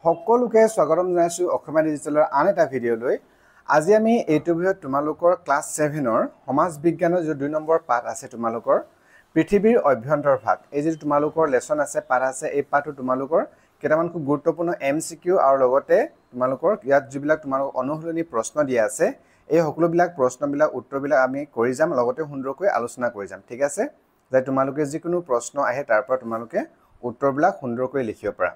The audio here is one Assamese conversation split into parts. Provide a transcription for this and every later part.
সকলোকে স্বাগতম জনাইছো অসমীয়া ডিজিটেলৰ আন এটা ভিডিঅ'লৈ। আজি আমি এইটো ভিডিঅ'ত তোমালোকৰ ক্লাছ 7ৰ সমাজ বিজ্ঞানৰ যে 2 নম্বৰ পাঠ আছে তোমালোকৰ পৃথিৱীৰ অভ্যন্তৰ ভাগ। এই যে তোমালোকৰ লেসন আছে পাঠ আছে এই পাঠটো তোমালোকৰ কেইটামান খুব গুৰুত্বপূৰ্ণ এমসিকিউ আৰু লগতে তোমালোকৰ ইয়াত যিবিলাক তোমালোকৰ অনুশীলনী প্ৰশ্ন দিয়া আছে এই সকলোবিলাক প্ৰশ্নবিলাক উত্তৰবিলাক আমি কৰি যাম লগতে সুন্দৰকৈ আলোচনা কৰি যাম। ঠিক আছে, যে তোমালোকে যিকোনো প্ৰশ্ন আহে তাৰ পৰা তোমালোকে উত্তৰবিলাক সুন্দৰকৈ লিখিব পাৰা।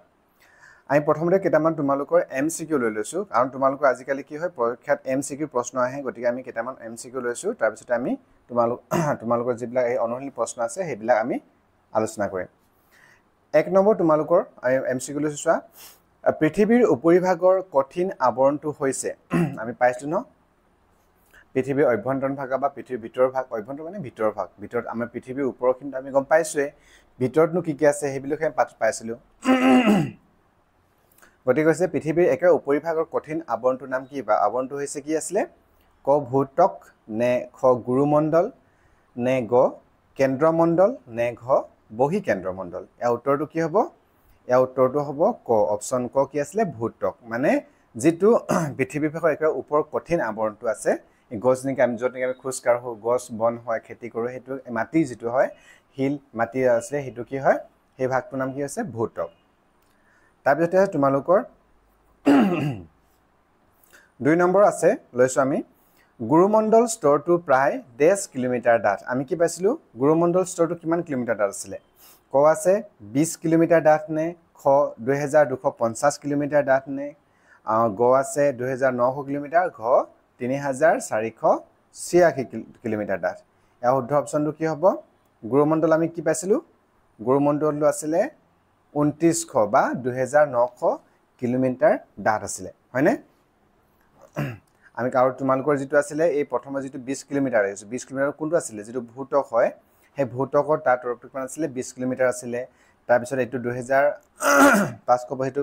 আমি প্ৰথমতে কেইটামান তোমালোকৰ এমসিকিউ লৈ লৈছো কাৰণ তোমালোকৰ আজিকালি কি হয় পৰীক্ষাত এমসিকিউ প্ৰশ্ন আহে, গতিকে আমি কেইটামান এমসিকিউ লৈছো। তাৰ পিছত আমি তোমালোকৰ যিবিলাক এই অনুশীলনী প্ৰশ্ন আছে সেইবিলাক আমি আলোচনা কৰিম। 1 নম্বৰ তোমালোকৰ এমসিকিউ লৈছো চোৱা, পৃথিৱীৰ উপৰিভাগৰ কঠিন আৱৰণটো হৈছে আমি পাইছো ন পৃথিৱীৰ অভ্যন্তৰীণ ভাগ বা পৃথিৱীৰ ভিতৰৰ ভাগ। অভ্যন্তৰীণ মানে ভিতৰৰ ভাগ, ভিতৰত আমাৰ পৃথিৱীৰ ওপৰৰ কিন্তু আমি গম পাইছোৱে ভিতৰতনো কি আছে সেইবিলাকে পাইছিলো। গতিকে কৈছে পৃথিৱীৰ একে উপৰিভাগৰ কঠিন আৱৰণটোৰ নাম কি বা আৱৰণটো হৈছে কি আছিলে ক ভূত্বক নে খ গুৰুমণ্ডল নে গ কেন্দ্ৰমণ্ডল নে ঘ বহিঃকেন্দ্ৰমণ্ডল। ইয়াৰ উত্তৰটো কি হ'ব? ইয়াৰ উত্তৰটো হ'ব ক অপশ্যন ক কি আছিলে ভূত্বক, মানে যিটো পৃথিৱীৰ ভাগৰ একে ওপৰৰ কঠিন আৱৰণটো আছে গছ নেকি আমি য'ত নেকি আমি খোজ কাঢ়ো গছ বন হয় খেতি কৰোঁ সেইটো মাটি যিটো হয় শিল মাটি আছে সেইটো কি হয় সেই ভাগটোৰ নাম কি হৈছে ভূত্বক। তাৰপিছতে তোমালোকৰ 2 নম্বৰ আছে লৈছো আমি গুৰুমণ্ডল স্তৰটো প্ৰায় 10 কিলোমিটাৰ ডাঠ। আমি কি পাইছিলো গুৰুমণ্ডল স্তৰটো কিমান কিলোমিটাৰ ডাঠ আছিলে? ক আছে 20 কিলোমিটাৰ ডাঠ নে খ 2250 কিলোমিটাৰ ডাঠ নে গ আছে 2900 কিলোমিটাৰ ঘ 3486 কিলোমিটাৰ ডাঠ। ইয়াৰ শুদ্ধ অপশ্যনটো কি হ'ব? গুৰুমণ্ডল আমি কি পাইছিলো গুৰুমণ্ডলটো আছিলে 2900 বা 2900 কিলোমিটাৰ ডাঠ আছিলে, হয়নে? আমি আৰু তোমালোকৰ যিটো আছিলে এই প্ৰথমে যিটো 20 কিলোমিটাৰ আছে 20 কিলোমিটাৰ কোনটো আছিলে যিটো ভূত্বক হয় সেই ভূত্বকৰ তাৰ তৰফটো কিমান আছিলে 20 কিলোমিটাৰ আছিলে। তাৰপিছত এইটো 2500 সেইটো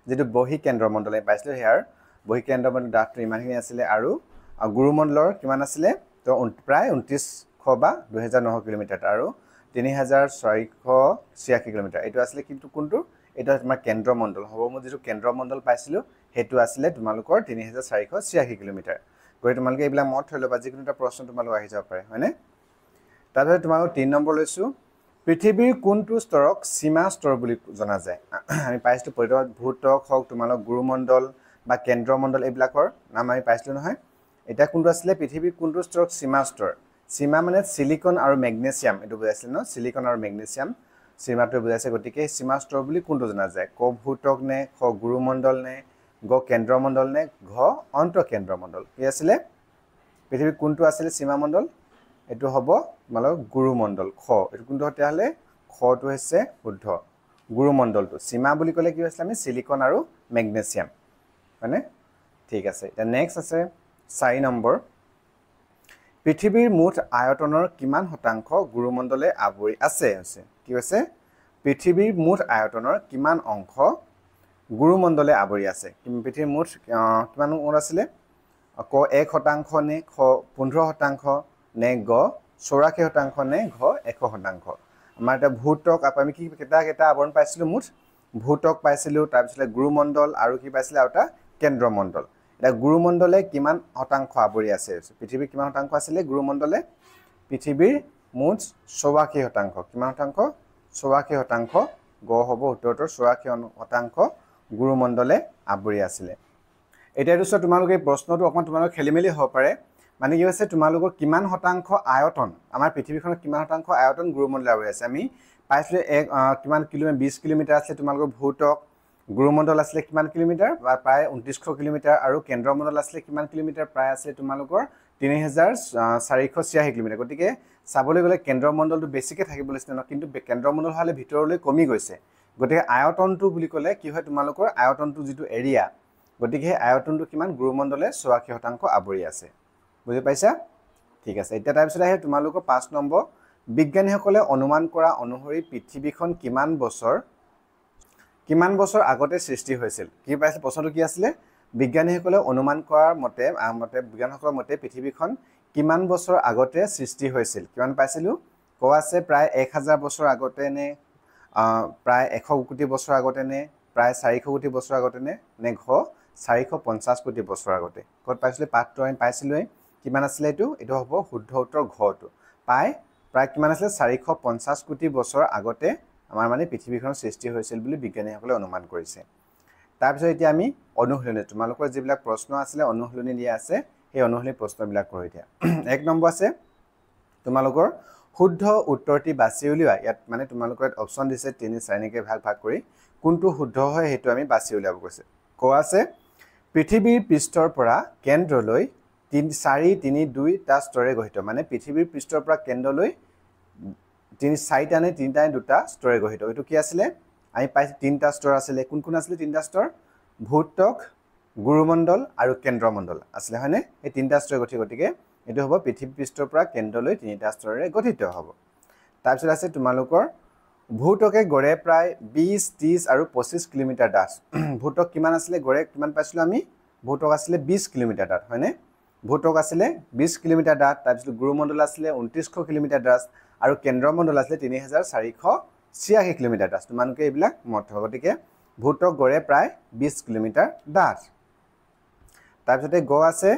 যিটো বহিঃকেন্দ্ৰমণ্ডল আমি পাইছিলোঁ সেয়াৰ বহিঃকেন্দ্ৰমণ্ডল ডাঠটো ইমানখিনি আছিলে আৰু গুৰুমণ্ডলৰ কিমান আছিলে তো প্ৰায় 2900 বা 2900 কিলোমিটাৰ আৰু 3486 কিলোমিটাৰ। এইটো আছিলে কিন্তু কোনটো এটা তোমাৰ কেন্দ্ৰমণ্ডল হ'ব। মই যিটো কেন্দ্ৰমণ্ডল পাইছিলোঁ সেইটো আছিলে তোমালোকৰ 3486 কিলোমিটাৰ। গতিকে তোমালোকে এইবিলাক মনত থৈ ল'বা যিকোনো এটা প্ৰশ্ন তোমালোক আহি যাব পাৰে, হয়নে? তাৰপিছত তোমালোক 3 নম্বৰ লৈছোঁ পৃথিৱীৰ কোনটো স্তৰক সীমা স্তৰ বুলি জনা যায়? আমি পাইছিলোঁ ভূত্বক হওক তোমালোক গুৰুমণ্ডল বা কেন্দ্ৰমণ্ডল এইবিলাকৰ নাম আমি পাইছিলোঁ নহয়। এতিয়া কোনটো আছিলে পৃথিৱীৰ কোনটো স্তৰক সীমা স্তৰ? সীমা মানে সিলিকন আৰু মেগনেছিয়াম এইটো বুজাইছিলে ন, সিলিকন আৰু মেগনেছিয়াম সীমাটো বুজাইছে। গতিকে সীমা স্তৰ বুলি কোনটো জনা যায়? ক ভূত্বক নে খ গুৰুমণ্ডল নে গ কেন্দ্ৰমণ্ডল নে ঘ অন্তঃকেন্দ্ৰমণ্ডল। কি আছিলে পৃথিৱীৰ কোনটো আছিলে সীমামণ্ডল? এইটো হ'ব তোমালোকৰ গুৰুমণ্ডল খ। এইটো কোনটো তেতিয়াহ'লে খটো হৈছে শুদ্ধ গুৰুমণ্ডলটো। সীমা বুলি ক'লে কি হৈছিলে আমি সিলিকন আৰু মেগনেছিয়াম, হয়নে? ঠিক আছে, এতিয়া নেক্সট আছে 4 নম্বৰ পৃথিৱীৰ মুঠ আয়তনৰ কিমান শতাংশ গুৰুমণ্ডলে আৱৰি আছে? কি হৈছে পৃথিৱীৰ মুঠ আয়তনৰ কিমান অংশ গুৰুমণ্ডলে আৱৰি আছে? পৃথিৱীৰ মুঠ কিমান আছিলে? ক 1% নে খ 15% নে গ 84% নে ঘ 100%? আমাৰ এতিয়া ভূত্বক আমি কি কেইটা আৱৰণ পাইছিলোঁ মুঠ? ভূত্বক পাইছিলোঁ, তাৰপিছত গুৰুমণ্ডল আৰু কি পাইছিলে আৰু এটা কেন্দ্ৰমণ্ডল। এতিয়া গুৰুমণ্ডলে কিমান শতাংশ আৱৰি আছে? পৃথিৱীৰ কিমান শতাংশ আছিলে গুৰুমণ্ডলে? পৃথিৱীৰ মুঠ 84%। কিমান শতাংশ? 84%। গ হ'ব উত্তৰটোৰ 84% গুৰুমণ্ডলে আৱৰি আছিলে। এতিয়াতো চোৱা তোমালোকে এই প্ৰশ্নটো অকণমান তোমালোকৰ খেলিমেলি হ'ব পাৰে, মানে কি হৈছে তোমালোকৰ কিমান শতাংশ আয়তন আমাৰ পৃথিৱীখনৰ কিমান শতাংশ আয়তন গুৰুমণ্ডলে আৱৰি আছে? আমি পাইছিলোঁ কিমান 20 কিলোমিটাৰ আছিলে তোমালোকৰ ভূত্বক, গুৰুমণ্ডল আছিলে কিমান কিলোমিটাৰ বা প্ৰায় 2900 কিলোমিটাৰ আৰু কেন্দ্ৰমণ্ডল আছিলে কিমান কিলোমিটাৰ প্ৰায় আছিলে তোমালোকৰ 3486 কিলোমিটাৰ। গতিকে চাবলৈ গ'লে কেন্দ্ৰমণ্ডলটো বেছিকৈ থাকিব লাগিছিলে ন, কিন্তু কেন্দ্ৰমণ্ডল হ'লে ভিতৰলৈ কমি গৈছে। গতিকে আয়তনটো বুলি ক'লে কি হয় তোমালোকৰ আয়তনটো যিটো এৰিয়া, গতিকে সেই আয়তনটো কিমান গুৰুমণ্ডলে 84% আৱৰি আছে। বুজি পাইছা? ঠিক আছে, এতিয়া তাৰপিছত আহে তোমালোকৰ 5 নম্বৰ বিজ্ঞানীসকলে অনুমান কৰা অনুসৰি পৃথিৱীখন কিমান বছৰ আগতে সৃষ্টি হৈছিল? কি পাইছে প্ৰশ্নটো কি আছিলে? বিজ্ঞানীসকলে অনুমান কৰাৰ মতে বিজ্ঞানীসকলৰ মতে পৃথিৱীখন কিমান বছৰ আগতে সৃষ্টি হৈছিল? কিমান পাইছিলোঁ? ক আছে প্ৰায় 1000 বছৰ আগতে নে প্ৰায় 100 কোটি বছৰ আগতে নে প্ৰায় 400 কোটি বছৰ আগতে নে ঘ 450 কোটি বছৰ আগতে ক'ত পাইছিলে পাঠটো আমি পাইছিলোই কিমান আছিলে এইটো হ'ব শুদ্ধ উত্তৰ ঘটো প্ৰায় কিমান আছিলে 450 কোটি বছৰ আগতে আমাৰ মানে পৃথিৱীখনৰ সৃষ্টি হৈছিল বুলি বিজ্ঞানীসকলে অনুমান কৰিছে তাৰ পিছত এতিয়া আমি অনুশীলনী তোমালোকৰ যিবিলাক প্ৰশ্ন আছিলে অনুশীলনী দিয়া আছে এই অনুশীলনী প্ৰশ্নবিলাক কৰি দিয়া এক নম্বৰ আছে তোমালোকৰ শুদ্ধ উত্তৰটি বাছি উলিওৱা ইয়াত মানে তোমালোকৰ অপচন দিছে 3 4 কে ভাগ কৰি কোনটো শুদ্ধ হয় হেতু আমি বাছি উলিয়াব কৈছে ক আছে পৃথিৱীৰ পৃষ্ঠৰ পৰা কেন্দ্ৰলৈ 4 3 2 টা স্তৰে গঠিত মানে পৃথিৱীৰ পৃষ্ঠৰ পৰা কেন্দ্ৰলৈ 4টা নে 3টা নে 2টা স্তৰে গঠিত এটো কি আছিল আমি পাই 3টা স্তৰ আছিল কোন আছিল 3টা স্তৰ ভূত্বক গুৰুমণ্ডল আৰু কেন্দ্ৰমণ্ডল আছিল হয়নে এই 3টা স্তৰে গঠিত গতিকে এটো হ'ব পৃথিৱী পৃষ্ঠৰ পৰা কেন্দ্ৰলৈ 3টা স্তৰেৰে গঠিত হ'ব তাৰ পিছত আছে তোমালোকৰ ভূত্বকে গড়ে প্ৰায় 20 30 আৰু 25 কিলোমিটাৰ ডাঠ ভূত্বক কিমান আছিল গড়ে কিমান পাইছিল আমি ভূত্বক আছিল 20 কিলোমিটাৰ ডাঠ হয়নে ভূত্বক আছিল 20 কিলোমিটাৰ ডাঠ তাৰ পিছত গুৰুমণ্ডল আছিল 2900 কিলোমিটাৰ ডাঠ আৰু কেন্দ্ৰমণ্ডল আছিল 3486 কিলোমিটাৰ ডাঠ তোমালোকে এইবিলাক মত হ'ব গতিকে ভূত্বক গড়ে প্ৰায় 20 কিলোমিটাৰ ডাঠ তাৰ পিছতে গ আছে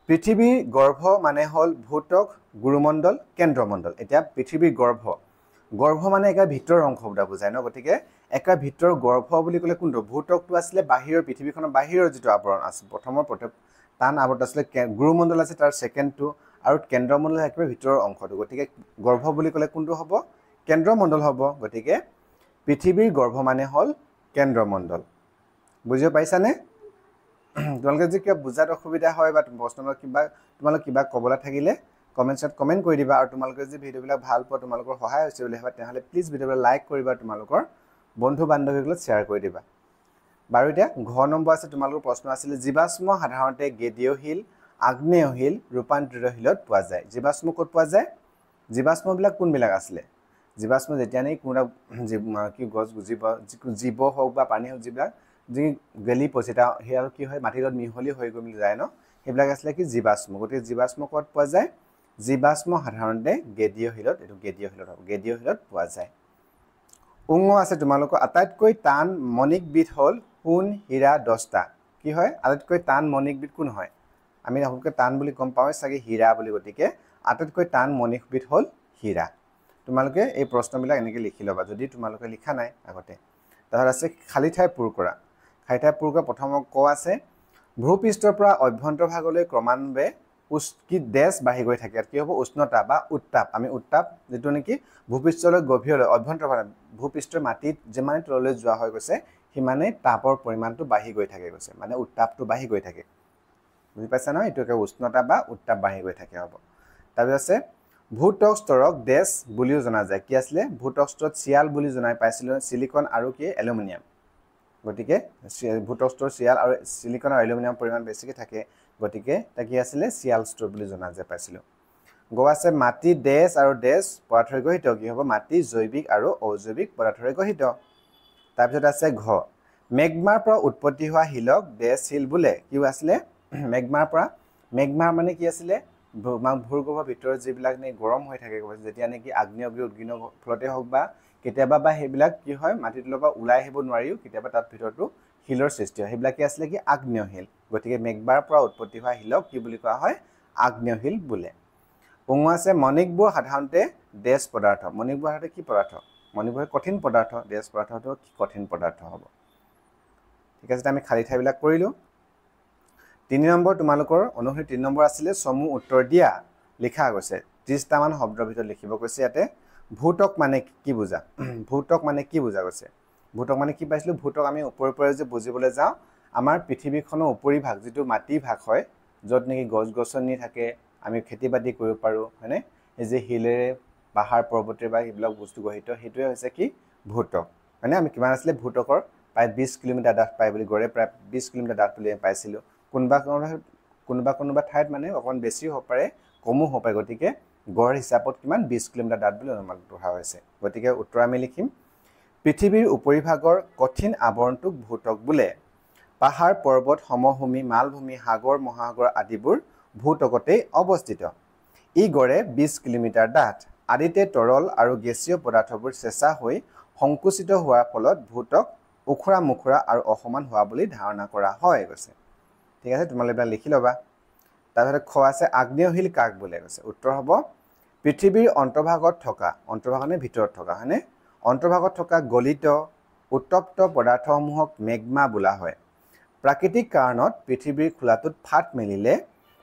পৃথিৱীৰ গৰ্ভ মানে হল ভূত্বক গুৰুমণ্ডল কেন্দ্ৰমণ্ডল এতিয়া পৃথিৱীৰ গৰ্ভ মানে একা ভিতৰৰ অংশ বুজায় ন গতিকে একা ভিতৰৰ গৰ্ভ বুলি ক'লে কোনটো ভূত্বকটো আছিল বাহিৰৰ পৃথিৱীখনৰ বাহিৰৰ যিটো আৱৰণ আছে প্ৰথমৰ টান আৱৰণ আছিল গুৰুমণ্ডল আছে তাৰ সেকেন্ডটো আৰু কেন্দ্ৰমণ্ডল একেবাৰে ভিতৰৰ অংশটো গতিকে গৰ্ভ বুলি ক'লে কোনটো হ'ব কেন্দ্ৰমণ্ডল হ'ব গতিকে পৃথিৱীৰ গৰ্ভ মানে হল কেন্দ্ৰমণ্ডল বুজিব পাইছানে তোমালোকে যে কিবা বুজাত অসুবিধা হয় বা প্ৰশ্নৰ তোমালোক কিবা কবলা থাকিলে কমেন্টছত কমেন্ট কৰি দিবা আৰু তোমালোকে যে ভিডিওবিলাক ভাল পোৱা তোমালোকৰ সহায় হৈছে বুলি ভাবা তেহলে প্লিজ ভিডিওটো লাইক কৰিবা তোমালোকৰ বন্ধু বান্ধৱীসকলক শেয়াৰ কৰি দিবা বাৰু এতিয়া ঘ নম্বৰ আছে তোমালোকৰ প্ৰশ্ন আছিল জীৱাশ্ম সাধাৰণতে গেদীয়শীল আগ্নেয়শীল ৰূপান্তৰিত শিলত পোৱা যায় জীৱাশ্ম ক'ত পোৱা যায় জীৱাশ্মবিলাক কোনবিলাক আছিল জীৱাশ্ম যেতিয়া নেকি কোনটা কি গছ জীৱ হওক বা পানী হওক যিবিলাক যি গেলি পচিতা হে আৰু কি হয় মাটিত মিহলি হৈ গৈ যায় ন সেইবিলাক আছিল কি জীৱাশ্ম গতিকে জীৱাশ্ম ক'ত পোৱা যায় জীৱাশ্ম সাধাৰণতে গেদীয়শীলত এটো গেদীয়শীলত পোৱা যায় উঙ আছে তোমালোকৰ আটাইতকৈ টান মণিকবিধ হল সোণ হীৰা 10টা কি হয় আটাইতকৈ টান মণিকবিধ কোন হয় আমি সকলোকে টান বুলি গম পাওঁ সাগে হীৰা বুলি গতিকে আটাইতকৈ টান মণিকবিধ হল হীৰা তোমালোকে এই প্ৰশ্নবিলাক এনেকৈ লিখি লবা যদি তোমালোকে লিখা নাই আগতে তাহলে আছে খালি ঠাই পূৰ কৰা প্ৰথম ক আছে ভূপৃষ্ঠৰ পৰা অভ্যন্তৰ ভাগলৈ ক্ৰমান্বয়ে কি দেশ বাঢ়ি গৈ থাকে কি হ'ব উষ্ণতা বা উত্তাপ আমি উত্তাপ যেটো নেকি ভূপৃষ্ঠলৈ গভীৰলৈ অভ্যন্তৰ ভূপৃষ্ঠৰ মাটিত যিমানে তললৈ যোৱা হৈ গৈছে হিমানে তাপৰ পৰিমাণটো বাঢ়ি গৈ থাকে গৈছে মানে উত্তাপটো বাঢ়ি গৈ থাকে বুজি পাইছা ন এটোকে উষ্ণতা বা উত্তাপ বাঢ়ি গৈ থাকে হ'ব তাৰপিছত আছে ভূত্বক স্তৰক দেশ বুলিও জনা যায় কি আছিল ভূত্বক স্তৰত চিয়াল বুলি জনাই পাইছিল সিলিকন আৰু কি এলুমিনিয়াম গতিকে ভূত্বক স্তৰ চিয়াল আৰু সিলিকন আৰু এলুমিনিয়াম পৰিমাণ বেছিকৈ থাকে গতিকে তা কি আছিল চিয়াল স্তৰ বুলি জনা যায় পাইছিল গ আছে মাটি দেশ আৰু দেশ পদাৰ্থৰে গঠিত কি হ'ব মাটি জৈৱিক আৰু অজৈৱিক পদাৰ্থৰে গঠিত তাৰ পিছত আছে ঘ মেগমাৰ পৰা উৎপত্তি হোৱা হিলক দেশ হিল বোলে কি আছিল মেগমা মানে কি আছিল ভূগৰ্ভৰ ভিতৰত যিবিলাক নে গৰম হৈ থাকে যেতিয়া নেকি আগ্নেয়গিৰি উদ্গিৰণৰ ফলতে হওক বা কেতিয়াবা বা সেইবিলাক কি হয় মাটিৰ তলৰ পৰা ওলাই আহিব নোৱাৰিও কেতিয়াবা তাত ভিতৰটো হিলৰ সৃষ্টি হয় সেইবিলাক কি আছিল কি আগ্নেয়শীল গতিকে মেগমাৰ পৰা উৎপত্তি হোৱা হিলক কি বুলি কোৱা হয় আগ্নেয়শীল বোলে উঙ আছে মণিকবোৰ সাধাৰণতে দেশ পদাৰ্থ মণিকবোৰ সাধাৰণতে কি পদাৰ্থ মণিকবোৰ কঠিন পদাৰ্থ দেশ পদাৰ্থটো কি কঠিন পদাৰ্থ হ'ব ঠিক আছে আমি খালি ঠাইবিলাক কৰিলো 3 নম্বৰ তোমালোকৰ অনুসৰি 3 নম্বৰ আছিল সমু উত্তৰ দিয়া লিখা গৈছে 30টা মান শব্দৰ ভিতৰত লিখিব কৈছে ইয়াতে ভূত্বক মানে কি বুজা ভূত্বক মানে কি বুজা গৈছে ভূত্বক মানে কি পাইছিলো ভূত্বক আমি ওপৰৰ যে বুজিবলৈ যাওঁ আমাৰ পৃথিৱীখনৰ উপৰি ভাগ যেটো মাটি ভাগ হয় যত নেকি গছ-গছনি থাকে আমি খেতি-বাতি কৰিব পাৰো হয়নে এই যে হিলেৰে পাহাৰ পৰ্বতেৰ বা এইবিলাক বস্তু গঠিত হেতুৱে হৈছে কি ভূত্বক মানে আমি কিমান আছিল ভূত্বকৰ প্ৰায় 20 কিলোমিটাৰ ডাঠ পাই বুলি গৰে প্ৰায় 20 কিলোমিটাৰ ডাঠ বুলি পাইছিলো কোনবা ঠাইত মানে অকন বেছি হ'ব পাৰে কমো হ'ব পাৰে গতিকে গড় হিচাপত কিমান 20 কিলোমিটাৰ ডাঠ বুলি অনুমান কৰা হৈছে গতিকে উত্তৰ আমি লিখিম পৃথিৱীৰ উপৰিভাগৰ কঠিন আৱৰণটোক ভূত্বক বোলে পাহাৰ পৰ্বত সমভূমি মালভূমি সাগৰ মহাসাগৰ আদিবোৰ ভূত্বকতেই অৱস্থিত ই গড়ে 20 কিলোমিটাৰ ডাঠ আদিতে তৰল আৰু গেছীয় পদাৰ্থবোৰ চেঁচা হৈ সংকুচিত হোৱাৰ ফলত ভূত্বক উখৰা মুখৰা আৰু অসমান হোৱা বুলি ধাৰণা কৰা হয় কৈছে ঠিক আছে তোমালোকে এটা লিখি লবা তাৰপিছত খ আছে আগ্নেয়শীল কাক বোলে কৈছে উত্তৰ হ'ব পৃথিৱীৰ অন্তৰ্ভাগত থকা অন্তৰ্ভাগনে ভিতৰত থকা হয়নে অন্তৰ্ভাগত থকা গলিত উত্তপ্ত পদাৰ্থসমূহক মেগমা বোলা হয় প্ৰাকৃতিক কাৰণত পৃথিৱীৰ খোলাটোত ফাট মেলিলে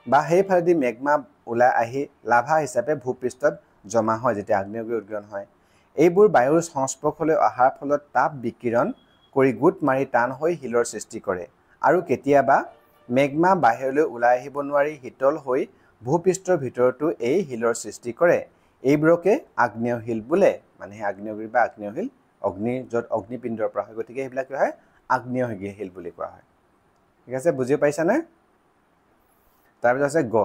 বা সেইফালেদি মেগমা ওলাই আহি লাভা হিচাপে ভূপৃষ্ঠত জমা হয় যেতিয়া আগ্নেয়গিৰি উদ্গীৰণ হয় এইবোৰ বায়ুৰ সংস্পৰ্শলৈ অহাৰ ফলত তাপ বিকিৰণ কৰি গোট মাৰি টান হৈ শিলৰ সৃষ্টি কৰে আৰু কেতিয়াবা মেগমা বাহিৰলৈ ওলাই আহিব নোৱাৰি শীতল হৈ ভূপৃষ্ঠৰ ভিতৰতো এই শিলৰ সৃষ্টি কৰে এইবোৰকে আগ্নেয়শীল বোলে মানে আগ্নেয়গিৰি বা আগ্নেয়শীল অগ্নিৰ য'ত অগ্নিপিণ্ডৰ পৰা হয় গতিকে এইবিলাক কি হয় আগ্নেয়শীল বুলি কোৱা হয় ঠিক আছে বুজি পাইছানে তাৰপিছত আছে গ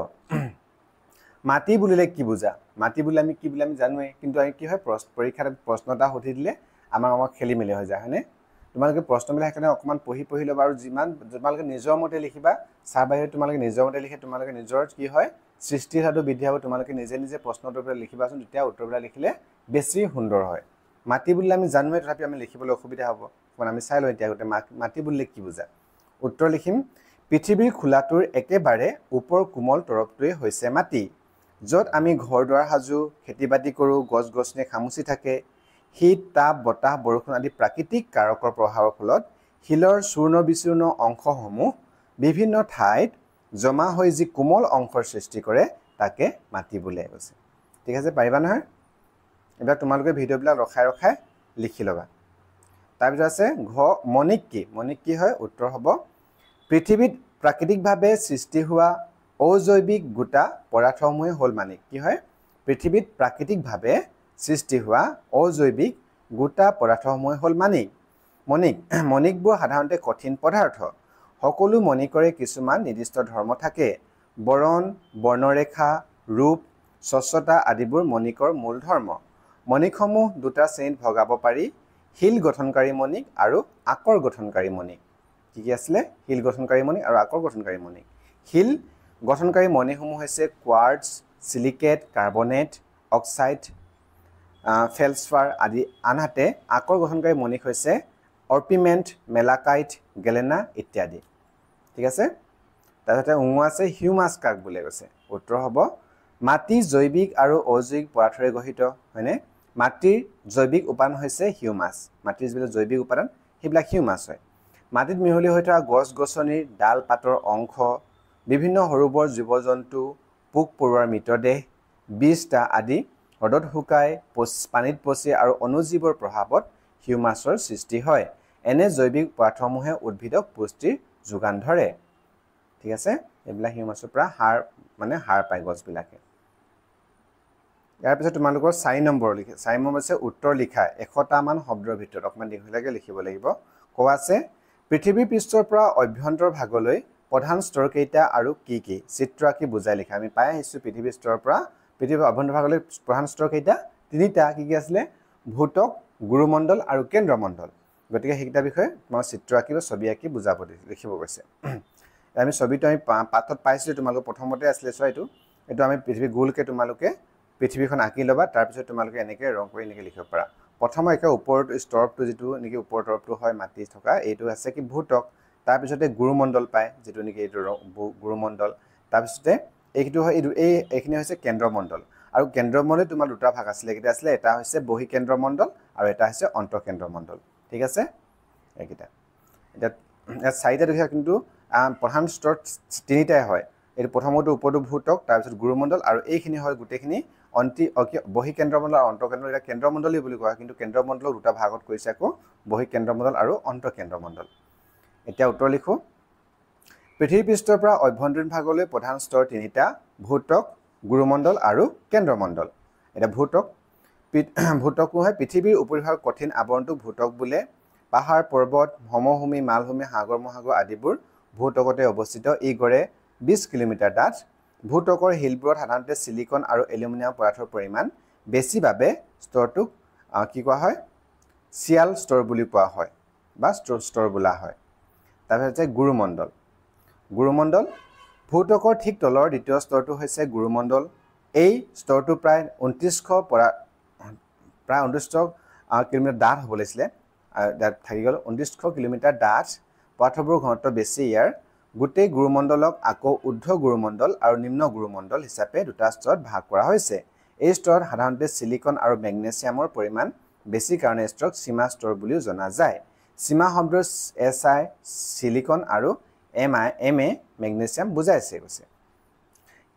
মাটি বুলিলে কি বুজা মাটি বুলি আমি কি বুলি আমি জানোৱে কিন্তু আমি কি হয় পৰীক্ষাত প্ৰশ্ন এটা সুধি দিলে আমাক খেলি মেলি হৈ যায় হয়নে তোমালোকে প্ৰশ্নবিলাক সেইকাৰণে অকমান পঢ়ি ল'বা আৰু যিমান তোমালোকে নিজৰ মতে লিখিবা চাহ বাহিৰে তোমালোকে নিজৰ মতে লিখে তোমালোকে নিজৰ কি হয় সৃষ্টি ধাতু বৃদ্ধি হ'ব তোমালোকে নিজে প্ৰশ্নটোৰ পৰা লিখিবাচোন তেতিয়া উত্তৰবিলাক লিখিলে বেছি সুন্দৰ হয় মাটি বুলিলে আমি জানোৱে তথাপি আমি লিখিবলৈ অসুবিধা হ'ব কাৰণ আমি চাই লওঁ এতিয়া গোটেই মাটি বুলিলে কি বুজা উত্তৰ লিখিম পৃথিৱীৰ খোলাটোৰ একেবাৰে ওপৰ কোমল তৰফটোৱে হৈছে মাটি য'ত আমি ঘৰ দুৱাৰ সাজু খেতি বাতি কৰোঁ গছ গছনি খামুচি থাকে শীত তাপ বতাহ বৰষুণ আদি প্ৰাকৃতিক কাৰকৰ প্ৰভাৱৰ ফলত শিলৰ চূৰ্ণ বিচূৰ্ণ অংশসমূহ বিভিন্ন ঠাইত জমা হৈ যি কোমল অংশৰ সৃষ্টি কৰে তাকে মাটি বোলে কৈছে ঠিক আছে পাৰিবা নহয় এবাৰ তোমালোকে ভিডিঅ'বিলাক ৰখাই লিখি ল'বা তাৰপিছত আছে ঘ মণিক কি হয় উত্তৰ হ'ব পৃথিৱীত প্ৰাকৃতিকভাৱে সৃষ্টি হোৱা অজৈবিক গোটা পদাৰ্থসমূহে হ'ল মাণিক কি হয় পৃথিৱীত প্ৰাকৃতিকভাৱে সৃষ্টি হোৱা অজৈবিক গোটা পদাৰ্থসমূহে হ'ল মণিকবোৰ সাধাৰণতে কঠিন পদাৰ্থ সকলো মণিকৰে কিছুমান নিৰ্দিষ্ট ধৰ্ম থাকে বৰণ বৰ্ণৰেখা ৰূপ স্বচ্ছতা আদিবোৰ মণিকৰ মূল ধৰ্ম মণিকসমূহ দুটা শ্ৰেণীত ভগাব পাৰি শিল গঠনকাৰী মণিক আৰু আকৰ গঠনকাৰী মণিক কি আছিলে শিল গঠনকাৰী মণিক আৰু আকৰ গঠনকাৰী মণিক শিল গঠনকাৰী মণিসমূহ হৈছে কোৱাৰ্টজ সিলিকেট কাৰ্বনেট অক্সাইড ফেলছফাৰ আদি আনহাতে আকৰ গঠনকাৰী মণিক হৈছে অৰ্পিমেণ্ট মেলাকাইট গেলেনা ইত্যাদি ঠিক আছে তাৰপিছতে আছে হিউমাছ কাক বোলে কৈছে উত্তৰ হ'ব মাটি জৈৱিক আৰু অজৈৱিক পদাৰ্থৰে গঠিত হয়নে মাটিৰ জৈৱিক উপাদান হৈছে হিউমাছ মাটিৰ যিবিলাক জৈৱিক উপাদান সেইবিলাক হিউমাছ হয় মাটিত মিহলি হৈ থকা গছ গছনিৰ ডাল পাতৰ অংশ বিভিন্ন সৰুবৰ জীৱ জন্তু পোক পৰুৱাৰ মৃতদেহ বীজটা আদি ৰ'দত শুকাই পানীত পচি আৰু অনুজীৱৰ প্ৰভাৱত হিউমাছৰ সৃষ্টি হয় এনে জৈৱিক পদাৰ্থসমূহে উদ্ভিদক পুষ্টিৰ যোগান ধৰে ঠিক আছে এইবিলাক হিউমাছৰ পৰা সাৰ পায় গছবিলাকে ইয়াৰ পিছত তোমালোকৰ 4 নম্বৰ আছে উত্তৰ লিখা 100টা মান শব্দৰ ভিতৰত অকমান দীঘলীয়াকৈ লিখিব লাগিব কোৱা আছে পৃথিৱীৰ পৃষ্ঠৰ পৰা অভ্যন্তৰ ভাগলৈ প্ৰধান স্তৰ কেইটা আৰু কি চিত্ৰ আঁকি বুজাই লিখা আমি পাই আহিছো পৃথিৱীৰ স্তৰৰ পৰা পৃথিৱীৰ অভ্যন্তৰ ভাগলৈ প্ৰধান স্তৰ কেইটা তিনিটা কি আছিলে ভূতক গুৰুমণ্ডল আৰু কেন্দ্ৰমণ্ডল গতিকে সেইটা বিষয়ে মই চিত্ৰ আঁকি বা ছবি আঁকি বুজাব লিখিব কৈছে আমি ছবিটো আমি পাঠত পাইছিলো তোমালোক প্ৰথমতে আছিলে এইটো আমি পৃথিৱী গোলকে তোমালোকে পৃথিৱীখন আঁকি ল'বা তাৰপিছত তোমালোকে এনেকৈ ৰং কৰি এনেকৈ লিখিব পাৰা প্ৰথম একে ওপৰত স্তৰটো যিটো নেকি ওপৰৰ তৰফটো হয় মাটি থকা এইটো আছে কি ভূতক তাৰপিছতে গুৰুমণ্ডল পায় যিটো নেকি এইটো গুৰুমণ্ডল তাৰপিছতে এইটো হয় এইখিনি হৈছে কেন্দ্ৰমণ্ডল আৰু কেন্দ্ৰমণ্ডলে তোমাৰ দুটা ভাগ আছিলে এটা আছিলে এটা হৈছে বহি কেন্দ্ৰমণ্ডল আৰু এটা হৈছে অন্তঃকেন্দ্ৰমণ্ডল ঠিক আছে এইকেইটা এটা চাৰিটা দেখিছা কিন্তু প্ৰধান স্তৰ তিনিটাই হয় এই প্ৰথমটো ওপৰটো ভূতক তাৰপিছত গুৰুমণ্ডল আৰু এইখিনি হয় গোটেইখিনি বহি কেন্দ্ৰমণ্ডল আৰু অন্তঃকেন্দ্ৰ এটা কেন্দ্ৰমণ্ডলী বুলি কোৱা কিন্তু কেন্দ্ৰমণ্ডলক দুটা ভাগত কৰিছে আকৌ বহি কেন্দ্ৰমণ্ডল আৰু অন্তঃকেন্দ্ৰমণ্ডল এতিয়া উত্তৰ লিখো পৃথিৱীৰ পৃষ্ঠৰ পৰা অভ্যন্তৰীণ ভাগলৈ প্ৰধান স্তৰ তিনিটা ভূতক গুৰুমণ্ডল আৰু কেন্দ্ৰমণ্ডল এটা ভূতক হয় পৃথিৱীৰ উপৰিভাগ কঠিন আৱৰণটোক ভূতক বোলে পাহাৰ পৰ্বত সমভূমি মালভূমি সাগৰ মহাসাগৰ আদিবোৰ ভূতকতে অৱস্থিত ই গড়ে 20 কিলোমিটাৰ ডাঠ ভূতকৰ শিলবোৰত সাধাৰণতে সিলিকন আৰু এলুমিনিয়াম পদাৰ্থৰ পৰিমাণ বেছি বাবে স্তৰটোক কি কোৱা হয় চিয়াল স্তৰ বুলি কোৱা হয় বা স্তৰ বোলা হয় তাৰপিছত গুৰুমণ্ডল ভূতকৰ ঠিক তলৰ দ্বিতীয় স্তৰটো হৈছে গুৰুমণ্ডল এই স্তৰটো প্ৰায় 2900 কিলোমিটাৰ ডাঠ হ'ব লাগিছিলে থাকি গ'ল 2900 কিলোমিটাৰ ডাঠ পদাৰ্থবোৰৰ ঘনত্ব বেছি ইয়াৰ গোটেই গুৰুমণ্ডলক আকৌ ঊৰ্ধ্ব গুৰুমণ্ডল আৰু নিম্ন গুৰুমণ্ডল হিচাপে দুটা স্তৰত ভাগ কৰা হৈছে এই স্তৰত সাধাৰণতে সিলিকন আৰু মেগনেছিয়ামৰ পৰিমাণ বেছি কাৰণে স্তৰক সীমা স্তৰ বুলিও জনা যায় সীমা শব্দৰ Si সিলিকন আৰু Ma মেগনেছিয়াম বুজাইছে কৈছে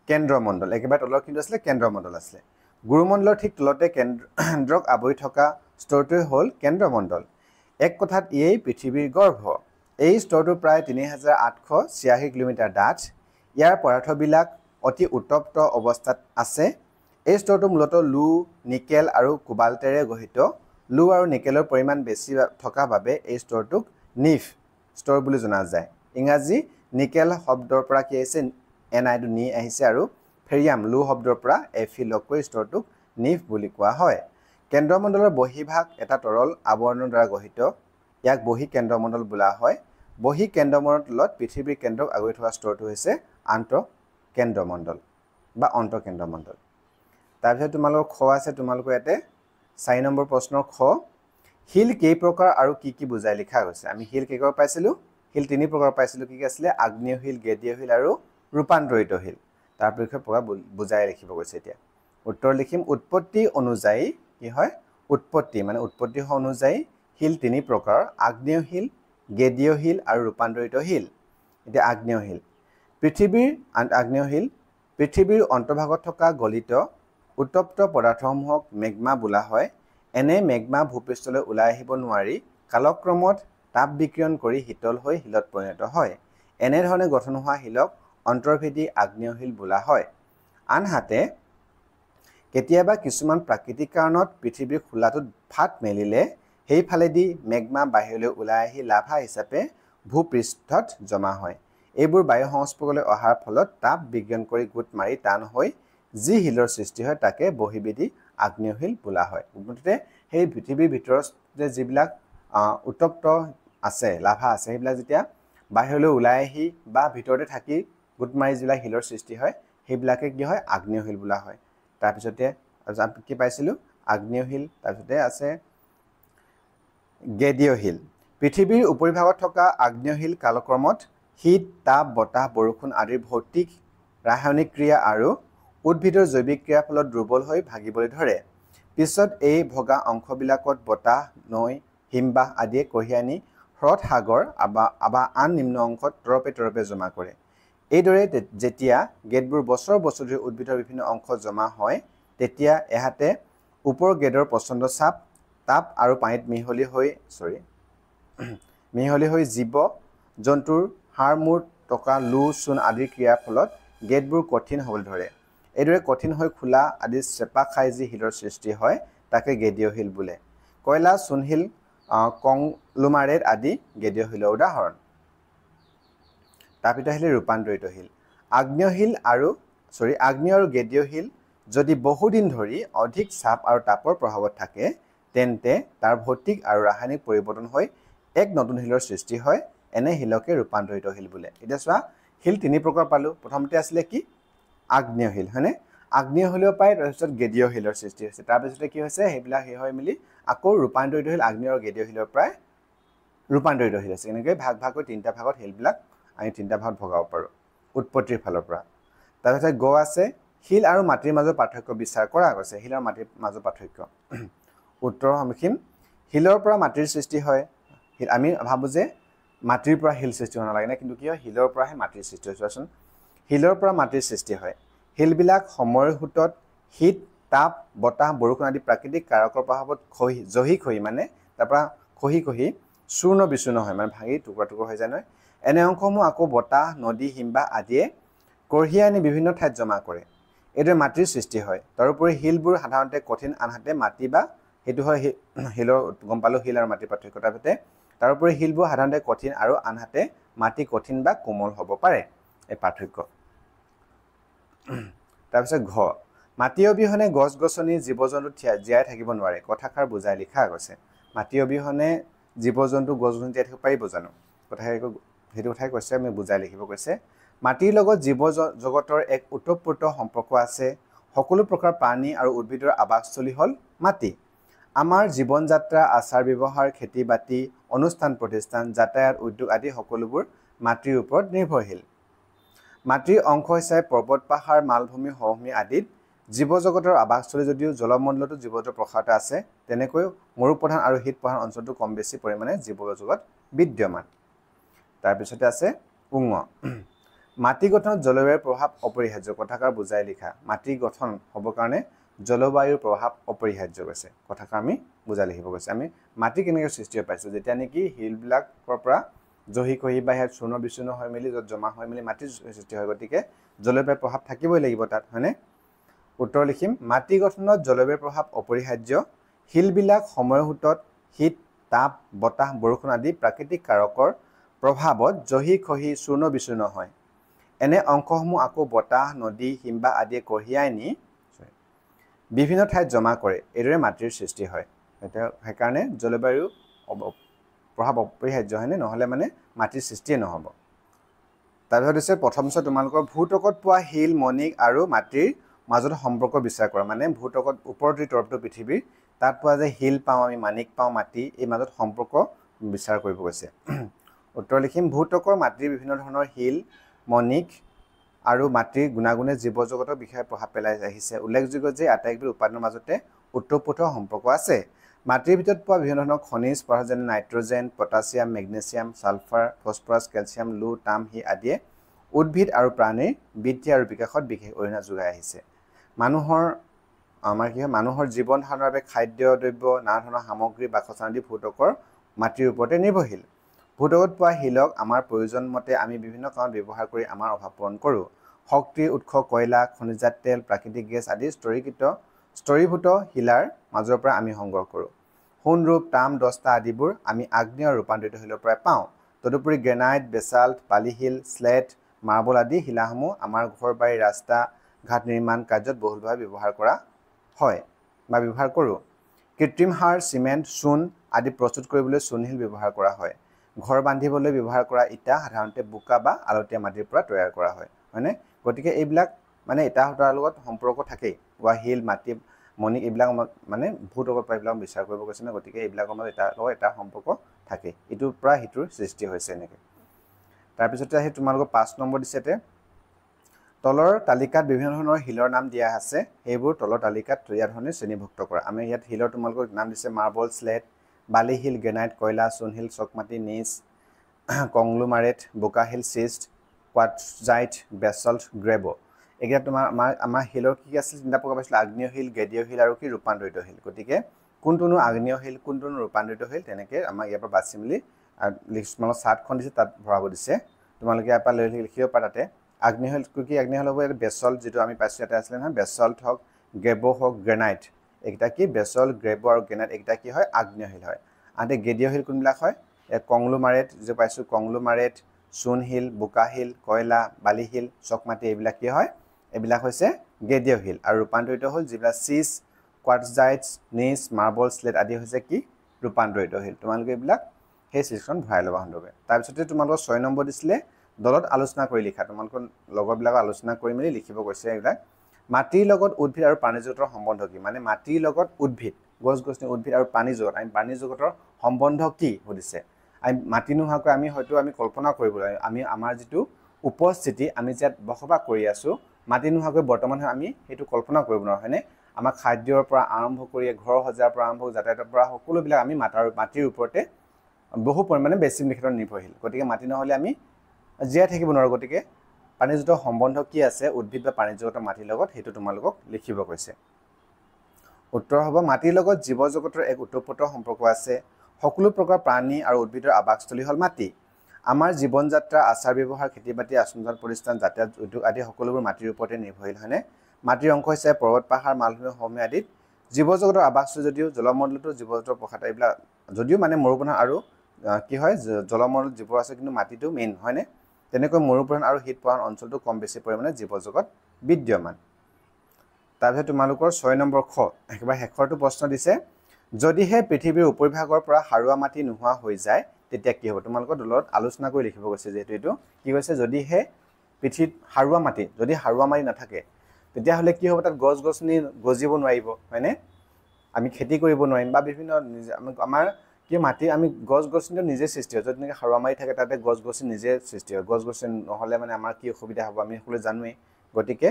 কেন্দ্ৰমণ্ডল একেবাৰে তলৰ কিন্তু আছিলে কেন্দ্ৰমণ্ডল আছিলে গুৰুমণ্ডলৰ ঠিক তলতে কেন্দ্ৰক আৱৰি থকা স্তৰটোৱে হ'ল কেন্দ্ৰমণ্ডল এক কথাত এই পৃথিৱীৰ গৰ্ভ এই স্তৰটো প্ৰায় 3886 কিলোমিটাৰ ডাঠ ইয়াৰ পদাৰ্থবিলাক অতি উত্তপ্ত অৱস্থাত আছে এই স্তৰটো মূলতঃ লু নিকেল আৰু কোবাল্টেৰে গঠিত লু আৰু নিকেলৰ পৰিমাণ বেছি থকা বাবে এই স্তৰটোক নিফ স্তৰ বুলি জনা যায় ইংৰাজী নিকেল শব্দৰ পৰা কি আহিছে Ni টো নি আহিছে আৰু ফেৰিয়াম লু শব্দৰ পৰা Fe লকৈ স্তৰটোক নিফ বুলি কোৱা হয় কেন্দ্ৰমণ্ডলৰ বহিভাগ এটা তৰল আৱৰণৰ দ্বাৰা গঠিত ইয়াক বহি কেন্দ্ৰমণ্ডল বোলা হয় বহি কেন্দ্ৰমণ্ডলত পৃথিৱীৰ কেন্দ্ৰক আগুৰি থকা স্তৰটো হৈছে আন্তঃকেন্দ্ৰমণ্ডল বা অন্তঃকেন্দ্ৰমণ্ডল তাৰপিছত তোমালোকৰ খ আছে তোমালোকৰ ইয়াতে 4 নম্বৰ প্ৰশ্নৰ খ হিল কেই প্ৰকাৰ আৰু কি বুজাই লিখা হৈছে আমি হিল কেইকৰ পাইছিলো হিল তিনি প্ৰকাৰ পাইছিলো কি আছিল আগ্নেয় হিল গেদীয় হিল আৰু ৰূপান্তৰিত হিল তাৰ বিষয়ে প্ৰকাৰ বুজাই লিখিব গৈছে এতিয়া উত্তৰ লিখিম উৎপত্তি অনুযায়ী কি হয় উৎপত্তি মানে উৎপত্তি অনুযায়ী হিল তিনি প্ৰকাৰ আগ্নেয় হিল গেদীয় হিল আৰু ৰূপান্তৰিত হিল এতিয়া আগ্নেয় হিল আগ্নেয় হিল পৃথিৱীৰ অন্তৰ্ভাগত থকা গলিত উত্তপ্ত পদাৰ্থসমূহক মেগমা বোলা হয় এনে মেগমা ভূপৃষ্ঠলৈ ওলাই আহিব নোৱাৰি কালক্ৰমত তাপ বিকিৰণ কৰি শীতল হৈ হিলত পৰিণত হয় এনে ধৰণে গঠন হোৱা হিলক অন্তৰ্ভেদী আগ্নেয় হিল বোলা হয় আনহাতে কেতিয়াবা কিছুমান প্ৰাকৃতিক কাৰণত পৃথিৱীৰ খোলাটোত ফাট মেলিলে সেই ফালেদি মেগমা বাহিৰলৈ ওলাই আহি লাভা হিচাপে ভূপৃষ্ঠত জমা হয় এইবোৰ বায়ু সংস্পৰ্শলৈ অহাৰ ফলত তাপ বিকিৰণ কৰি গোট মাৰি টান হৈ যি হিলৰ সৃষ্টি হয় তাকে বহিবেদী আগ্নেয় হিল বোলা হয় গতিকে সেই পৃথিৱীৰ ভিতৰত যে যিবিলাক উত্তপ্ত আছে লাভা আছে সেইবিলাক যেতিয়া বাহিৰলৈ ওলাই আহি বা ভিতৰতে থাকি গোট মাৰি যিবিলাক হিলৰ সৃষ্টি হয় সেইবিলাকে কি হয় আগ্নেয় হিল বোলা হয় তাৰপিছতে কি পাইছিলো আগ্নেয় হিল তাৰপিছতে আছে গেদীয় হিল পৃথিৱীৰ উপৰিভাগত থকা আগ্নেয় হিল কালক্ৰমত শীত তাপ বতাহ বৰষুণ আদিৰ ভৌতিক ৰাসায়নিক ক্ৰিয়া আৰু উদ্ভিদৰ জৈৱিক ক্ৰিয়াৰ ফলত দুৰ্বল হৈ ভাগিবলৈ ধৰে পিছত এই ভগা অংশবিলাকত বতাহ নৈ হিমবাহ আদিয়ে কঢ়িয়াই আনি হ্ৰদ সাগৰ বা আন নিম্ন অংশত তৰপে জমা কৰে এইদৰে যেতিয়া গেটবোৰ বছৰ ধৰি উদ্ভিদৰ বিভিন্ন অংশ জমা হয় তেতিয়া এহাতে ওপৰ গেটৰ প্ৰচণ্ড চাপ তাপ আৰু পানীত মিহলি হৈ জীৱ জন্তুৰ হাড় মূৰ টকা লু চূণ আদিৰ ক্ৰিয়াৰ ফলত গেটবোৰ কঠিন হ'বলৈ ধৰে এইদৰে কঠিন হৈ খোলা আদি চেপা খাই যি হিলৰ সৃষ্টি হয় তাকে গেদীয় হিল বোলে কয়লা চূণশিল কংলোমাৰেট আদি গেদীয় হিলৰ উদাহৰণ তাৰপিছত আহিলে ৰূপান্তৰিত হিল আগ্নেয় আৰু গেদীয় হিল যদি বহুদিন ধৰি অধিক চাপ আৰু তাপৰ প্ৰভাৱত থাকে তেন্তে তাৰ ভৌতিক আৰু ৰাসায়নিক পৰিৱৰ্তন হৈ এক নতুন হিলৰ সৃষ্টি হয় এনে হিলকে ৰূপান্তৰিত হিল বোলে এতিয়া চোৱা হিল তিনি প্ৰকাৰ পালো প্ৰথমতে আছিলে কি আগ্নেয় হিল হয়নে আগ্নেয় হিলৰ পাই তাৰপিছত গেদীয় হিলৰ সৃষ্টি হৈছে তাৰপিছতে কি হৈছে সেইবিলাক হৈ মিলি আকৌ ৰূপান্তৰিত হিল আগ্নেয় আৰু গেদীয় হিলৰ প্ৰায় ৰূপান্তৰিত হিল আছে এনেকৈ ভাগ হৈ তিনিটা ভাগত হিলবিলাক আমি তিনিটা ভাগত ভগাব পাৰোঁ উৎপত্তিৰ ফালৰ পৰা তাৰপিছত গ আছে শিল আৰু মাটিৰ মাজৰ পাৰ্থক্য বিচাৰ কৰা গৈছে শিল আৰু মাটিৰ মাজৰ পাৰ্থক্য উত্তৰ সন্মুখীন শিলৰ পৰা মাটিৰ সৃষ্টি হয় আমি ভাবোঁ যে মাটিৰ পৰা শিল সৃষ্টি হোৱা নালাগে কিন্তু কি হয় শিলৰ পৰাহে মাটিৰ সৃষ্টি হয় চোৱাচোন শিলৰ পৰা মাটিৰ সৃষ্টি হয় শিলবিলাক সময়ৰ সোঁতত শীত তাপ বতাহ বৰষুণ আদি প্ৰাকৃতিক কাৰকৰ প্ৰভাৱত জহি মানে তাৰপৰা খহি চূৰ্ণ বিচূৰ্ণ হয় মানে ভাঙি টুকুৰা হৈ যায় নহয় এনে অংশসমূহ আকৌ বতাহ নদী হিমবাহ আদিয়ে কঢ়িয়াই আনি বিভিন্ন ঠাইত জমা কৰে এইদৰে মাটিৰ সৃষ্টি হয় তাৰোপৰি শিলবোৰ সাধাৰণতে কঠিন আনহাতে মাটি বা সেইটো হয় শিলৰ গম পালোঁ শিল আৰু মাটিৰ পাৰ্থক্য তাৰপিছতে তাৰোপৰি শিলবোৰ সাধাৰণতে কঠিন আৰু আনহাতে মাটি কঠিন বা কোমল হ'ব পাৰে এই পাৰ্থক্য তাৰপিছত ঘ মাটি অবিহনে গছ গছনি জীৱ জন্তু জীয়াই থাকিব নোৱাৰে কথাষাৰ বুজাই লিখা গৈছে মাটি অবিহনে জীৱ জন্তু গছ গছনি জীয়াই থাকিব পাৰিব জানো সেইটো কথাই কৈছে আমি বুজাই লিখিব কৈছে মাটিৰ লগত জীৱ জগতৰ এক ওতঃপ্ৰোত সম্পৰ্ক আছে সকলো প্ৰকাৰ প্ৰাণী আৰু উদ্ভিদৰ আৱাসস্থলী হ'ল মাটি আমাৰ জীৱন যাত্ৰা আচাৰ ব্যৱহাৰ খেতি বাতি অনুষ্ঠান প্ৰতিষ্ঠান যাতায়াত উদ্যোগ আদি সকলোবোৰ মাটিৰ ওপৰত নিৰ্ভৰশীল মাটিৰ অংশ হিচাপে পৰ্বত পাহাৰ মালভূমি সমভূমি আদিত জীৱজগতৰ আৱাসস্থলী যদিও জলমণ্ডলতো জীৱজগতৰ প্ৰসাৰতা আছে তেনেকৈ মৰুপ্ৰধান আৰু শীত প্ৰধান অঞ্চলটো কম বেছি পৰিমাণে জীৱজগত বিদ্যমান তাৰপিছতে আছে উঙ মাটি গঠনত জলবায়ুৰ প্ৰভাৱ অপৰিহাৰ্য কথাকাৰ বুজাই লিখা মাটি গঠন হ'বৰ কাৰণে জলবায়ুৰ প্ৰভাৱ অপৰিহাৰ্য কৈছে কথাকাৰ আমি বুজাই লিখিব কৈছে আমি মাটি কেনেকৈ সৃষ্টি হৈ পাইছোঁ যেতিয়া নেকি হিলবিলাকৰ পৰা জহি কহি বা ইয়াত চূৰ্ণ বিচূৰ্ণ হৈ মেলি য'ত জমা হৈ মেলি মাটিৰ সৃষ্টি হয় গতিকে জলবায়ুৰ প্ৰভাৱ থাকিবই লাগিব তাত হয়নে উত্তৰ লিখিম মাটি গঠনত জলবায়ুৰ প্ৰভাৱ অপৰিহাৰ্য হিলবিলাক সময়ৰ সোঁতত শীত তাপ বতাহ বৰষুণ আদি প্ৰাকৃতিক কাৰকৰ প্ৰভাৱত জহি খহি চূৰ্ণ বিচূৰ্ণ হয় এনে অংশসমূহ আকৌ বতাহ নদী হিমবাহ আদিয়ে কঢ়িয়াই নি বিভিন্ন ঠাইত জমা কৰে এইদৰে মাটিৰ সৃষ্টি হয় সেইকাৰণে জলবায়ু প্ৰভাৱ অপৰিহাৰ্য হয়নে নহ'লে মানে মাটিৰ সৃষ্টিয়ে নহ'ব তাৰপিছত হৈছে প্ৰথম তোমালোকৰ ভূতকত পোৱা শিল মণিক আৰু মাটিৰ মাজত সম্পৰ্ক বিচাৰ কৰা মানে ভূতকত ওপৰতে তৰফটো পৃথিৱীৰ তাত পোৱা যে শিল পাওঁ আমি মাণিক পাওঁ মাটি এই মাজত সম্পৰ্ক বিচাৰ কৰিব গৈছে উত্তৰ লিখিম ভূতকৰ মাটিৰ বিভিন্ন ধৰণৰ শিল মণিক আৰু মাটিৰ গুণাগুণে জীৱজগতৰ বিষয়ে প্ৰভাৱ পেলাই আহিছে উল্লেখযোগ্য যে আটাইবোৰ উপাদানৰ মাজতে ওতঃপ্ৰোত সম্পৰ্ক আছে মাটিৰ ভিতৰত পোৱা বিভিন্ন ধৰণৰ খনিজ পদাৰ্থ যেনে nitrogen potassium magnesium sulphur phosphorus calcium লো তাম হি আদিয়ে উদ্ভিদ আৰু প্ৰাণীৰ বৃদ্ধি আৰু বিকাশত বিশেষ অৰিহণা যোগাই আহিছে মানুহৰ মানুহৰ জীৱন ধাৰণৰ বাবে খাদ্য দ্ৰব্য নানা ধৰণৰ সামগ্ৰী বাসস্থান আদি ভূতকৰ মাটিৰ ওপৰতে নিৰ্ভৰশীল ভূতকত পোৱা শিলক আমাৰ প্ৰয়োজন মতে আমি বিভিন্ন কামত ব্যৱহাৰ কৰি আমাৰ অভাৱ পূৰণ কৰোঁ শক্তিৰ উৎস কয়লা খনিজাত তেল প্ৰাকৃতিক গেছ আদি স্তৰীভূত শিলাৰ মাজৰ পৰা আমি সংগ্ৰহ কৰোঁ সোণৰূপ তাম দস্তা আদিবোৰ আমি আগ্নেয় ৰূপান্তৰিত শিলৰ পৰা পাওঁ তদুপৰি গ্ৰেনাইট বেচাল্ট বালিশিল স্লেট মাৰ্বল আদি শিলাসমূহ আমাৰ ঘৰ বাৰী ৰাস্তা ঘাট নিৰ্মাণ কাৰ্যত বহুলভাৱে ব্যৱহাৰ কৰা হয় বা ব্যৱহাৰ কৰোঁ কৃত্ৰিম সাৰ চিমেণ্ট চূণ আদি প্ৰস্তুত কৰিবলৈ চূণশিল ব্যৱহাৰ কৰা হয় ঘৰ বান্ধিবলৈ ব্যৱহাৰ কৰা ইটা সাধাৰণতে বোকা বা আলতীয়া মাটিৰ পৰা তৈয়াৰ কৰা হয় হয়নে গতিকে এইবিলাক মানে ইটা সূতাৰ লগত সম্পৰ্ক থাকেই বা শিল মাটি মণিক এইবিলাক মানে ভূতকত পৰা এইবিলাক বিচাৰ কৰিব গৈছে ন গতিকে এইবিলাকৰ মাজত এটাৰ লগত এটা সম্পৰ্ক থাকে ইটোৰ পৰা সিটোৰ সৃষ্টি হৈছে এনেকৈ তাৰপিছতে আহি তোমালোকৰ 5 নম্বৰ দিছেতে তলৰ তালিকাত বিভিন্ন ধৰণৰ শিলৰ নাম দিয়া আছে সেইবোৰ তলৰ তালিকাত ইয়াৰ ধৰণে শ্ৰেণীভুক্ত কৰা আমি ইয়াত শিলৰ তোমালোকৰ নাম দিছে মাৰ্বল স্লেট বালিশিল গ্ৰেনাইট কয়লা চূণশিল চকমাটি নিচ কংগ্লোমাৰেট বোকাশিল চিষ্ট কোৱাৰ্টজাইট বেছল্ট গ্ৰেব এইকেইটা তোমাৰ আমাৰ শিলৰ কি আছিল তিনিটা প্ৰকাৰ পাইছিলোঁ আগ্নেয় শিল গেদীয় শিল আৰু কি ৰূপান্তৰিত শিল গতিকে কোনটোনো আগ্নেয় শিল কোনটোনো ৰূপান্তৰিত শিল তেনেকৈ আমাক ইয়াৰ পৰা বাছি মেলি তোমালোকৰ চাৰ্টখন দিছে তাত ভৰাব দিছে তোমালোকে ইয়াৰ পৰা লৈ লিখিব পাৰা তাতে আগ্নেয় শিল কি আগ্নেয় শিল হ'ব ইয়াত বেছল্ট যিটো আমি পাইছোঁ ইয়াতে আছিলে নহয় বেছল্ট হওক গ্ৰেব হওক গ্ৰেনাইট এইকেইটা কি বেছল্ট গ্ৰেব আৰু গ্ৰেনাইট এইকেইটা কি হয় আগ্নেয় শিল হয় আনহাতে গেদীয় শিল কোনবিলাক হয় ইয়াত কংগ্লোমাৰেট যিটো পাইছোঁ কংগ্লোমাৰেট চূণশিল বোকাশিল কয়লা বালিশিল চকমাটি এইবিলাক কি হয় এইবিলাক হৈছে গেদীয় শিল আৰু ৰূপান্তৰিত হ'ল যিবিলাক চিজ কোৱাৰ্টজাইটছ নিচ মাৰ্বল স্লেট আদি হৈছে কি ৰূপান্তৰিত শিল তোমালোকে এইবিলাক সেই চিজখন ভৰাই ল'বা সুন্দৰকৈ তাৰপিছতে তোমালোকৰ 6 নম্বৰ দিছিলে দলত আলোচনা কৰি লিখা তোমালোকৰ লগৰবিলাকক আলোচনা কৰি মেলি লিখিব কৈছে এইবিলাক মাটিৰ লগত উদ্ভিদ আৰু প্ৰাণী জগতৰ সম্বন্ধ কি মানে মাটিৰ লগত উদ্ভিদ গছ গছনি উদ্ভিদ আৰু প্ৰাণী জগত আমি প্ৰাণী জগতৰ সম্বন্ধ কি সুধিছে আমি মাটি নোহোৱাকৈ আমি হয়তো আমি কল্পনা কৰিব লাগিব আমি আমাৰ যিটো উপস্থিতি আমি ইয়াত বসবাস কৰি আছোঁ মাটি নোহোৱাকৈ বৰ্তমান আমি সেইটো কল্পনা কৰিব নোৱাৰোঁ হয়নে আমাৰ খাদ্যৰ পৰা আৰম্ভ কৰি ঘৰ সজাৰ পৰা আৰম্ভ যাতায়াতৰ পৰা সকলোবিলাক আমি মাটিৰ ওপৰতে বহু পৰিমাণে বেছি ক্ষেত্ৰত নিৰ্ভৰশীল গতিকে মাটি নহ'লে আমি জীয়াই থাকিব নোৱাৰোঁ গতিকে প্ৰাণীজগতৰ সম্বন্ধ কি আছে উদ্ভিদ বা প্ৰাণীজগতৰ মাটিৰ লগত সেইটো তোমালোকক লিখিব কৈছে উত্তৰ হ'ব মাটিৰ লগত জীৱজগতৰ এক ওতঃপ্ৰোত সম্পৰ্ক আছে সকলো প্ৰকাৰ প্ৰাণী আৰু উদ্ভিদৰ আৱাসস্থলী হ'ল মাটি আমাৰ জীৱন যাত্ৰা আচাৰ ব্যৱহাৰ খেতি বাতি আচৰণ প্ৰতিষ্ঠান যাতায়াত উদ্যোগ আদি সকলোবোৰ মাটিৰ ওপৰতে নিৰ্ভৰশীল হয়নে মাটিৰ অংশ হিচাপে পৰ্বত পাহাৰ মালভূমি সমভূমি আদিত জীৱজগতৰ আৱাসস্থলী যদিও জলমণ্ডলতো জীৱজগতৰ প্ৰসাৰতা এইবিলাক যদিও মানে মৰুপ্ৰধান আৰু কি হয় জলমণ্ডলত জীৱ আছে কিন্তু মাটিটো মেইন হয়নে তেনেকৈ মৰুপ্ৰধান আৰু শীত প্ৰধান অঞ্চলটো কম বেছি পৰিমাণে জীৱজগত বিদ্যমান তাৰপিছত তোমালোকৰ 6 নম্বৰ খ একেবাৰে শেষৰটো প্ৰশ্ন দিছে যদিহে পৃথিৱীৰ উপৰিভাগৰ পৰা সাৰুৱা মাটি নোহোৱা হৈ যায় তেতিয়া কি হ'ব তোমালোকৰ দলত আলোচনা কৰি লিখিব গৈছে যেহেতু এইটো কি কৈছে যদিহে পৃথিৱীত সাৰুৱা মাটি যদি সাৰুৱা মাটি নাথাকে তেতিয়াহ'লে কি হ'ব তাত গছ গছনি গজিব নোৱাৰিব হয়নে আমি খেতি কৰিব নোৱাৰিম বা বিভিন্ন আমাৰ কি মাটি আমি গছ-গছনি নিজে সৃষ্টি হয় যদি সাৰুৱা মাটি থাকে তাতে গছ-গছনি নিজে সৃষ্টি হয় গছ-গছনি নহ'লে মানে আমাৰ কি অসুবিধা হ'ব আমি সকলোৱে জানোৱেই গতিকে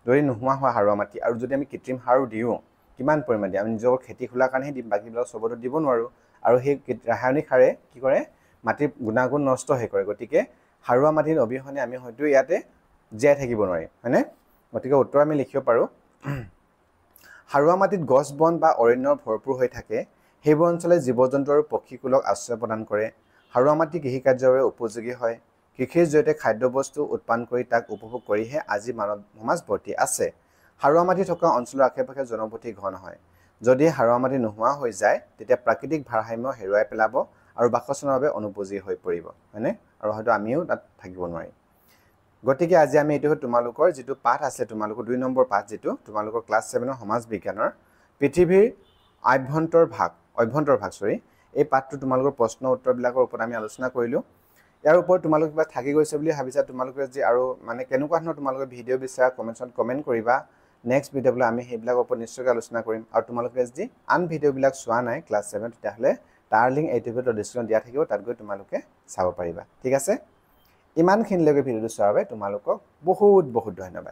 যদি নোহোৱা হয় সাৰুৱা মাটি আৰু যদি আমি কৃত্ৰিম সাৰো দিওঁ কিমান পৰিমাণ দিওঁ আমি নিজৰ খেতি খোলাৰ কাৰণেহে দিম বাকীবিলাক চবতো দিব নোৱাৰোঁ আৰু সেই ৰাসায়নিক সাৰে কি কৰে মাটিৰ গুণাগুণ নষ্ট হৈ কৰে গতিকে সাৰুৱা মাটিৰ অবিহনে আমি হয়তো ইয়াতে জীয়াই থাকিব নোৱাৰিম হয়নে গতিকে উত্তৰ আমি লিখিব পাৰোঁ সাৰুৱা মাটিত গছ বন বা অৰণ্যৰ ভৰপূৰ হৈ থাকে সেইবোৰ অঞ্চলে জীৱ-জন্তু আৰু পক্ষীকুলক আশ্ৰয় প্ৰদান কৰে সাৰুৱা মাটি কৃষি কাৰ্যৰ বাবে উপযোগী হয় কৃষিৰ জৰিয়তে খাদ্যবস্তু উৎপাদন কৰি তাক উপভোগ কৰিহে আজি মানৱ সমাজ বৰ্তি আছে সাৰুৱা মাটি থকা অঞ্চলৰ আশে-পাশে জনবসতি ঘন হয় যদি সাৰুৱা মাটি নোহোৱা হৈ যায় তেতিয়া প্ৰাকৃতিক ভাৰসাম্য হেৰুৱাই পেলাব আৰু বাসস্থানৰ বাবে অনুপযোগী হৈ পৰিব হয়নে আৰু হয়তো আমিও তাত থাকিব নোৱাৰিম গতিকে আজি আমি এইটো তোমালোকৰ যেটো পাঠ আছে তোমালোকৰ 2 নম্বৰ পাঠ যেটো তোমালোকৰ ক্লাছ 7 সমাজ বিজ্ঞানৰ পৃথিৱীৰ অভ্যন্তৰ ভাগ এই পাঠটো তোমালোকৰ প্ৰশ্ন উত্তৰবিলাকৰ ওপৰত আমি আলোচনা কৰিলো ইয়াৰ ওপৰত তোমালোক কিবা থাকি গৈছে বুলি ভাবিছা তোমালোকে যে আৰু মানে কেনেকুৱা ধৰণৰ তোমালোকে ভিডিঅ' বিচাৰা কমেন্টছত কমেন্ট কৰিবা নেক্সট ভিডিঅ'লৈ আমি সেইবিলাকৰ ওপৰত নিশ্চয়কৈ আলোচনা কৰিম আৰু তোমালোকে যদি আন ভিডিঅ'বিলাক চোৱা নাই ক্লাছ 7 তেতিয়াহ'লে তাৰ লিংক এই ভিডিঅ'ৰ ডেসক্ৰিপশ্যন দিয়া থাকিব তাত গৈ তোমালোকে চাব পাৰিবা ঠিক আছে ইমানখিনিলৈকে ভিডিঅ'টো চোৱাৰ বাবে তোমালোকক বহুত বহুত ধন্যবাদ